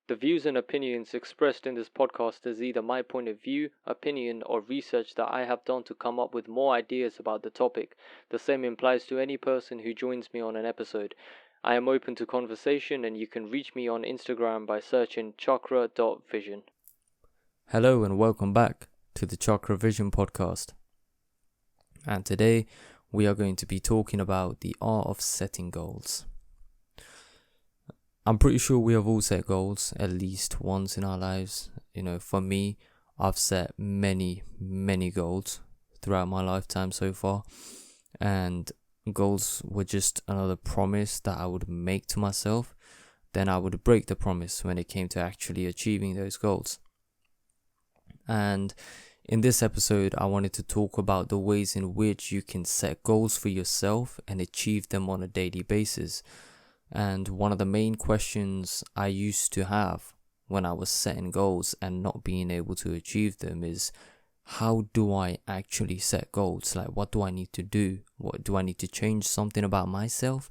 The views and opinions expressed in this podcast is either my point of view, opinion, or research that I have done to come up with more ideas about the topic. The same applies to any person who joins me on an episode. I am open to conversation, and you can reach me on Instagram by searching chakra.vision. Hello and welcome back to the Chakra Vision podcast. And today we are going to be talking about the art of setting goals. I'm pretty sure we have all set goals at least once in our lives. For me, I've set many goals throughout my lifetime so far. And goals were just another promise that I would make to myself. Then I would break the promise when it came to actually achieving those goals. And in this episode, I wanted to talk about the ways in which you can set goals for yourself and achieve them on a daily basis. And one of the main questions I used to have when I was setting goals and not being able to achieve them is, how do I actually set goals? Like, what do I need to do? What do I need to change something about myself?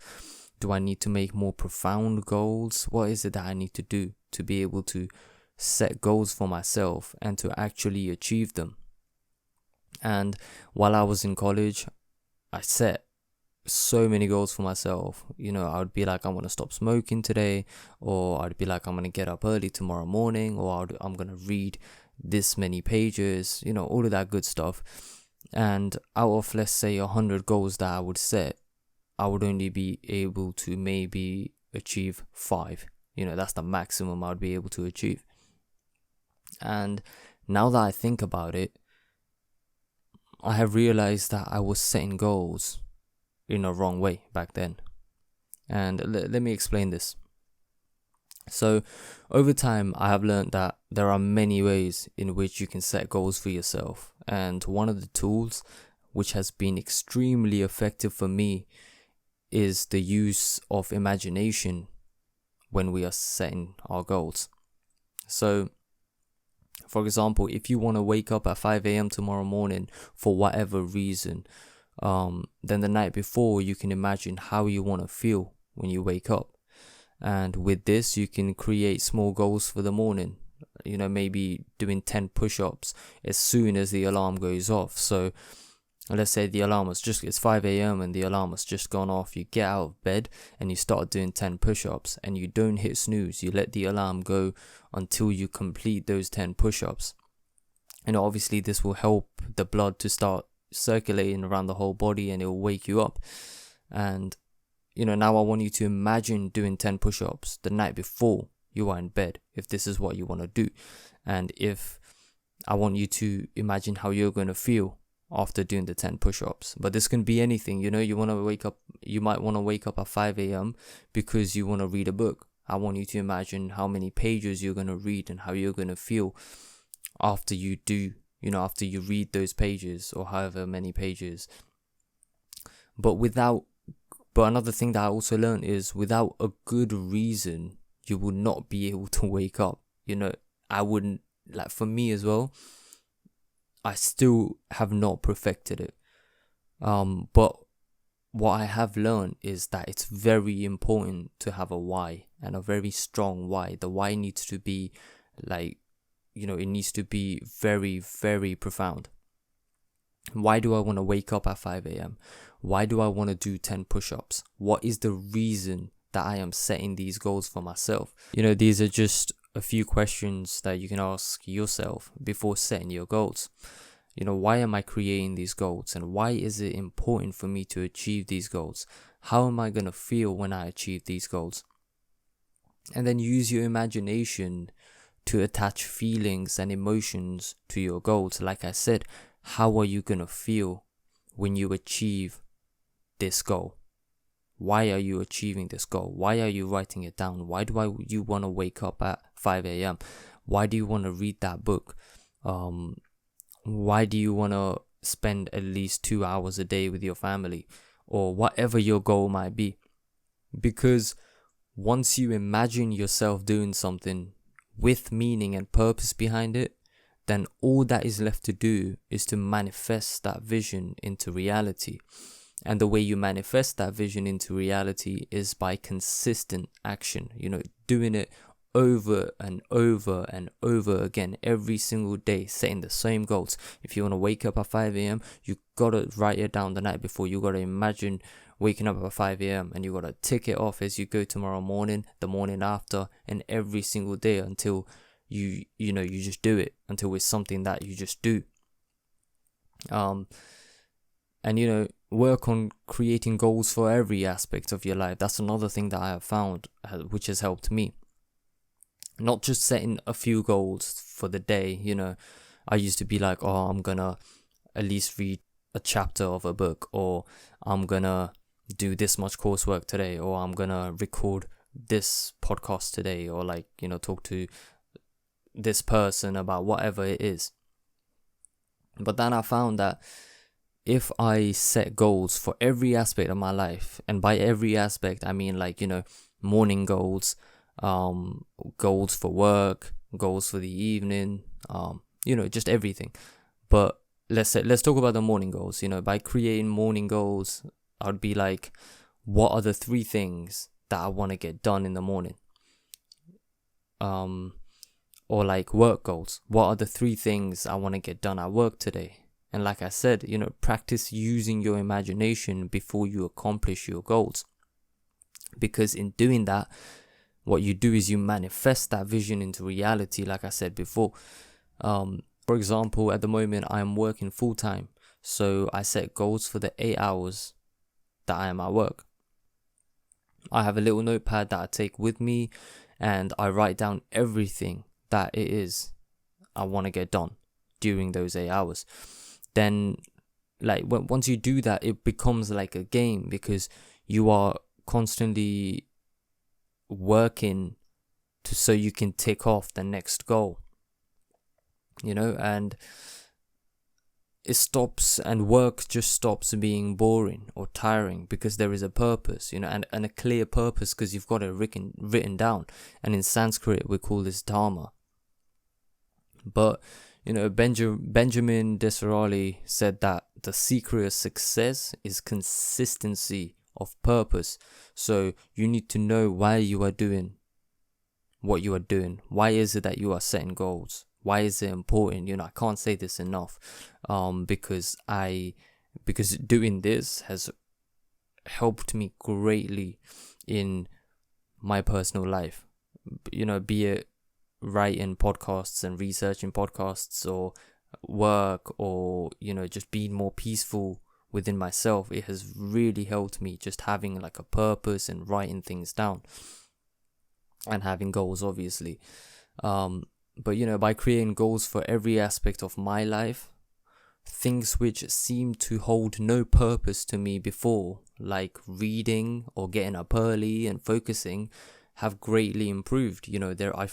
Do I need to make more profound goals? What is it that I need to do to be able to set goals for myself and to actually achieve them? And while I was in college, I set so many goals for myself. I would be like, I want to stop smoking today, or I'd be like, I'm going to get up early tomorrow morning, or I'm going to read this many pages, all of that good stuff. And out of, let's say, 100 goals that I would set, I would only be able to maybe achieve 5. That's the maximum I would be able to achieve. And now that I think about it, I have realized that I was setting goals in a wrong way back then. And let me explain this. So over time, I have learned that there are many ways in which you can set goals for yourself. And one of the tools which has been extremely effective for me is the use of imagination when we are setting our goals. So, for example, if you want to wake up at 5 a.m. tomorrow morning for whatever reason, then the night before you can imagine how you want to feel when you wake up. And with this, you can create small goals for the morning. Maybe doing 10 push-ups as soon as the alarm goes off. So let's say the alarm it's 5 a.m. and the alarm has just gone off. You get out of bed and you start doing 10 push-ups, and you don't hit snooze. You let the alarm go until you complete those 10 push-ups. And obviously this will help the blood to start circulating around the whole body, and it will wake you up. And now I want you to imagine doing 10 push-ups the night before you are in bed, if this is what you want to do. And if I want you to imagine how you're going to feel after doing the 10 push-ups. But this can be anything. You might want to wake up at 5 a.m. because you want to read a book. I want you to imagine how many pages you're going to read and how you're going to feel after you do, after you read those pages, or however many pages. But another thing that I also learned is, without a good reason, you will not be able to wake up. I wouldn't, for me as well, I still have not perfected it. But what I have learned is that it's very important to have a why, and a very strong why. The why needs to be it needs to be very, very profound. Why do I want to wake up at 5 a.m.? Why do I want to do 10 push-ups? What is the reason that I am setting these goals for myself? These are just a few questions that you can ask yourself before setting your goals. Why am I creating these goals? And why is it important for me to achieve these goals? How am I going to feel when I achieve these goals? And then use your imagination to attach feelings and emotions to your goals. Like I said, how are you going to feel when you achieve this goal? Why are you achieving this goal? Why are you writing it down? Why do you want to wake up at 5 a.m.? Why do you want to read that book? Why do you want to spend at least 2 hours a day with your family? Or whatever your goal might be. Because once you imagine yourself doing something with meaning and purpose behind it, then all that is left to do is to manifest that vision into reality. And the way you manifest that vision into reality is by consistent action, doing it over and over and over again every single day, setting the same goals. If you want to wake up at 5 a.m., you got to write it down the night before. You got to imagine waking up at 5 a.m. and you got to tick it off as you go tomorrow morning, the morning after, and every single day until you just do it, until it's something that you just do. And work on creating goals for every aspect of your life. That's another thing that I have found which has helped me. Not just setting a few goals for the day. I used to be like, I'm gonna at least read a chapter of a book, or I'm gonna do this much coursework today, or I'm gonna record this podcast today, or talk to this person about whatever it is. But then I found that if I set goals for every aspect of my life, and by every aspect I mean morning goals, goals for work, goals for the evening, just everything. But let's talk about the morning goals. By creating morning goals, I'd be like, what are the 3 things that I want to get done in the morning? Or work goals. What are the 3 things I want to get done at work today? And like I said, practice using your imagination before you accomplish your goals. Because in doing that, what you do is you manifest that vision into reality, like I said before. For example, at the moment, I'm working full-time. So I set goals for the 8 hours that I am at work. I have a little notepad that I take with me, and I write down everything that it is I want to get done during those 8 hours. Then once you do that, it becomes like a game, because you are constantly working so you can tick off the next goal, and work just stops being boring or tiring, because there is a purpose, and a clear purpose, because you've got it written down. And in Sanskrit we call this dharma. But Benjamin Disraeli said that the secret of success is consistency of purpose. So you need to know why you are doing what you are doing. Why is it that you are setting goals? Why is it important? I can't say this enough, because doing this has helped me greatly in my personal life. Be it writing podcasts and researching podcasts, or work, or just being more peaceful within myself. It has really helped me, just having a purpose and writing things down, and having goals, obviously. But by creating goals for every aspect of my life, things which seemed to hold no purpose to me before, like reading or getting up early and focusing, have greatly improved.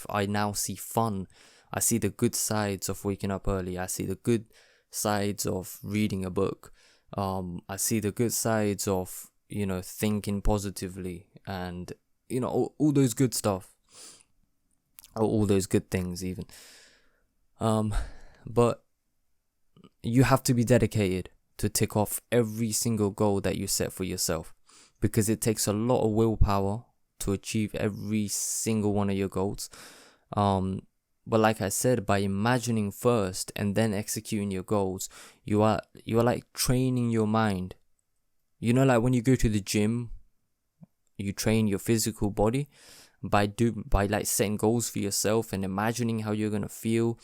I now see fun. I see the good sides of waking up early. I see the good sides of reading a book. I see the good sides of thinking positively, and all those good stuff, or all those good things even. But you have to be dedicated to tick off every single goal that you set for yourself, because it takes a lot of willpower to achieve every single one of your goals. But like I said, by imagining first and then executing your goals, you are training your mind. When you go to the gym, you train your physical body by setting goals for yourself and imagining how you're gonna feel.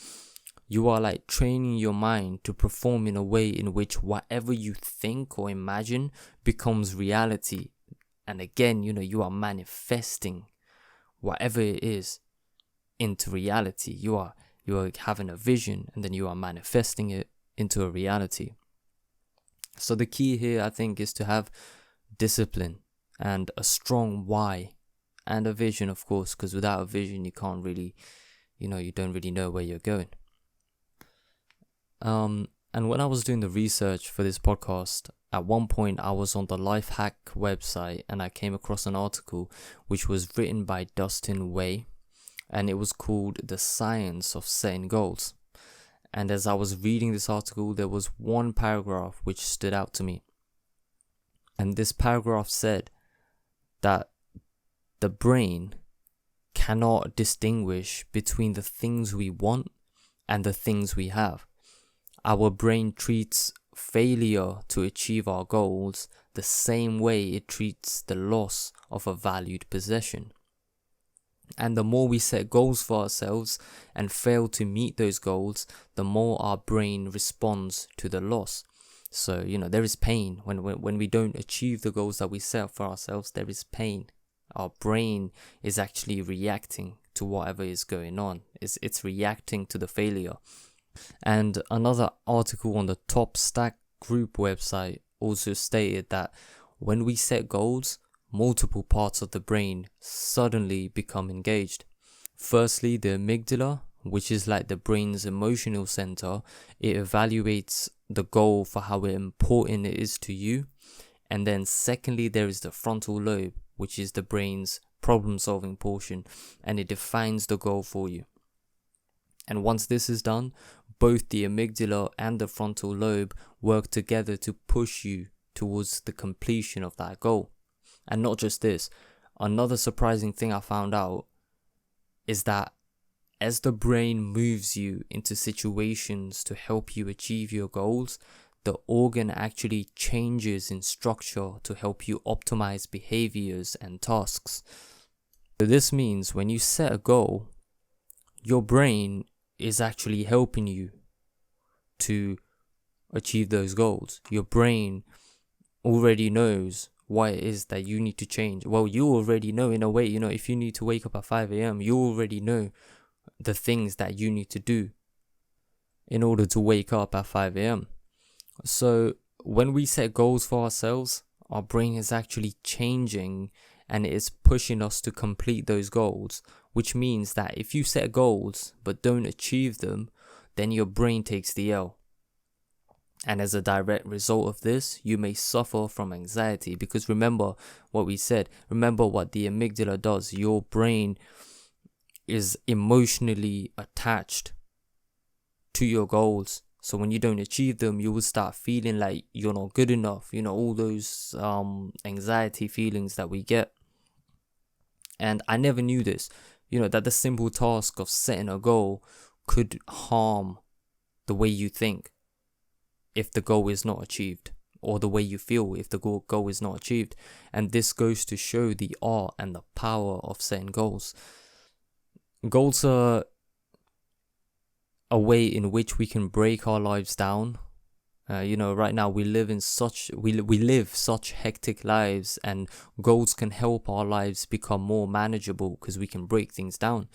You are training your mind to perform in a way in which whatever you think or imagine becomes reality. And again, you are manifesting whatever it is into reality. You are having a vision, and then you are manifesting it into a reality. So the key here, I think, is to have discipline and a strong why, and a vision, of course, because without a vision, you can't really, you don't really know where you're going. And when I was doing the research for this podcast, at one point I was on the Lifehack website, and I came across an article which was written by Dustin Way, and it was called The Science of Setting Goals. And as I was reading this article, there was one paragraph which stood out to me. And this paragraph said that the brain cannot distinguish between the things we want and the things we have. Our brain treats failure to achieve our goals the same way it treats the loss of a valued possession. And the more we set goals for ourselves and fail to meet those goals, the more our brain responds to the loss. So, there is pain. When we don't achieve the goals that we set for ourselves, there is pain. Our brain is actually reacting to whatever is going on. It's reacting to the failure. And another article on the Top Stack Group website also stated that when we set goals, multiple parts of the brain suddenly become engaged. Firstly, the amygdala, which is like the brain's emotional center, it evaluates the goal for how important it is to you. And then secondly, there is the frontal lobe, which is the brain's problem-solving portion, and it defines the goal for you. And once this is done, both the amygdala and the frontal lobe work together to push you towards the completion of that goal. And not just this, another surprising thing I found out is that as the brain moves you into situations to help you achieve your goals, the organ actually changes in structure to help you optimize behaviors and tasks. So this means when you set a goal, your brain is actually helping you to achieve those goals. Your brain already knows what it is that you need to change. Well, you already know in a way, if you need to wake up at 5 a.m., you already know the things that you need to do in order to wake up at 5 a.m. So when we set goals for ourselves, our brain is actually changing and it is pushing us to complete those goals, which means that if you set goals but don't achieve them, then your brain takes the L. And as a direct result of this, you may suffer from anxiety, because remember what we said, remember what the amygdala does. Your brain is emotionally attached to your goals. So when you don't achieve them, you will start feeling like you're not good enough, all those anxiety feelings that we get. And I never knew this, that the simple task of setting a goal could harm the way you think if the goal is not achieved, or the way you feel if the goal is not achieved. And this goes to show the art and the power of setting goals. Goals are a way in which we can break our lives down. Right now we live such hectic lives, and goals can help our lives become more manageable because we can break things down.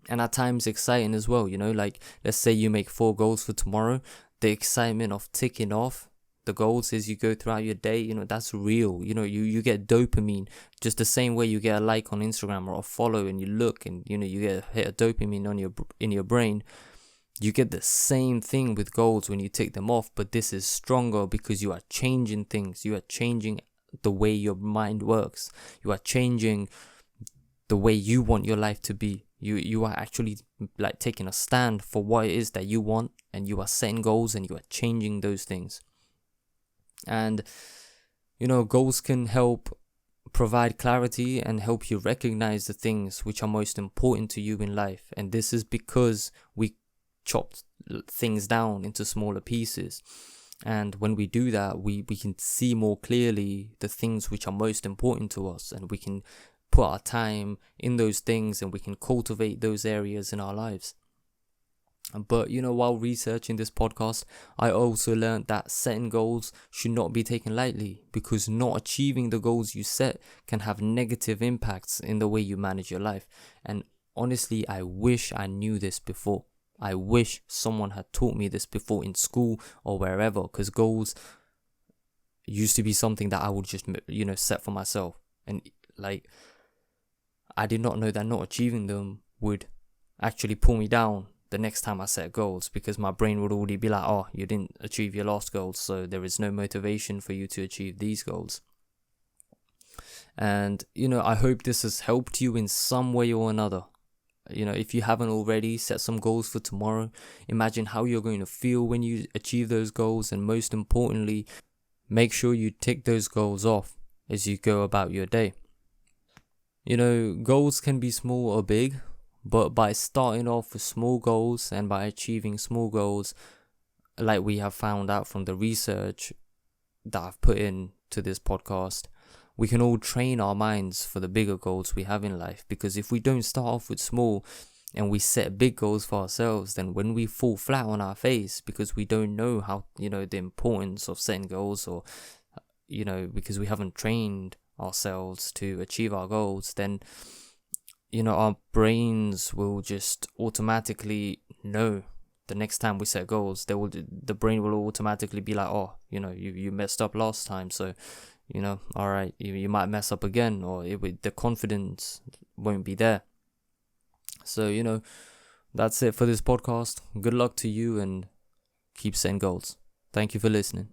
And at times exciting as well, like let's say you make 4 goals for tomorrow. The excitement of ticking off the goals as you go throughout your day, that's real. You get dopamine just the same way you get a like on Instagram or a follow, and you look and you get a hit of dopamine in your brain. You get the same thing with goals when you tick them off, but this is stronger because you are changing things. You are changing the way your mind works. You are changing the way you want your life to be. You are actually like taking a stand for what it is that you want, and you are setting goals and you are changing those things. And goals can help provide clarity and help you recognize the things which are most important to you in life. And this is because we chopped things down into smaller pieces. And when we do that, we can see more clearly the things which are most important to us, and we can put our time in those things, and we can cultivate those areas in our lives. But while researching this podcast, I also learned that setting goals should not be taken lightly, because not achieving the goals you set can have negative impacts in the way you manage your life. And honestly, I wish I knew this before. I wish someone had taught me this before in school or wherever, because goals used to be something that I would just set for myself, and like I did not know that not achieving them would actually pull me down the next time I set goals, because my brain would already be like, oh, you didn't achieve your last goals, so there is no motivation for you to achieve these goals. And I hope this has helped you in some way or another. If you haven't already, set some goals for tomorrow. Imagine how you're going to feel when you achieve those goals, and most importantly, make sure you tick those goals off as you go about your day. Goals can be small or big, but by starting off with small goals and by achieving small goals, like we have found out from the research that I've put into this podcast, we can all train our minds for the bigger goals we have in life. Because if we don't start off with small and we set big goals for ourselves, then when we fall flat on our face because we don't know how, the importance of setting goals, or, because we haven't trained ourselves to achieve our goals, then, our brains will just automatically know the next time we set goals. The brain will automatically be like, oh, you messed up last time, so all right, you might mess up again, or the confidence won't be there. So that's it for this podcast. Good luck to you, and keep setting goals. Thank you for listening.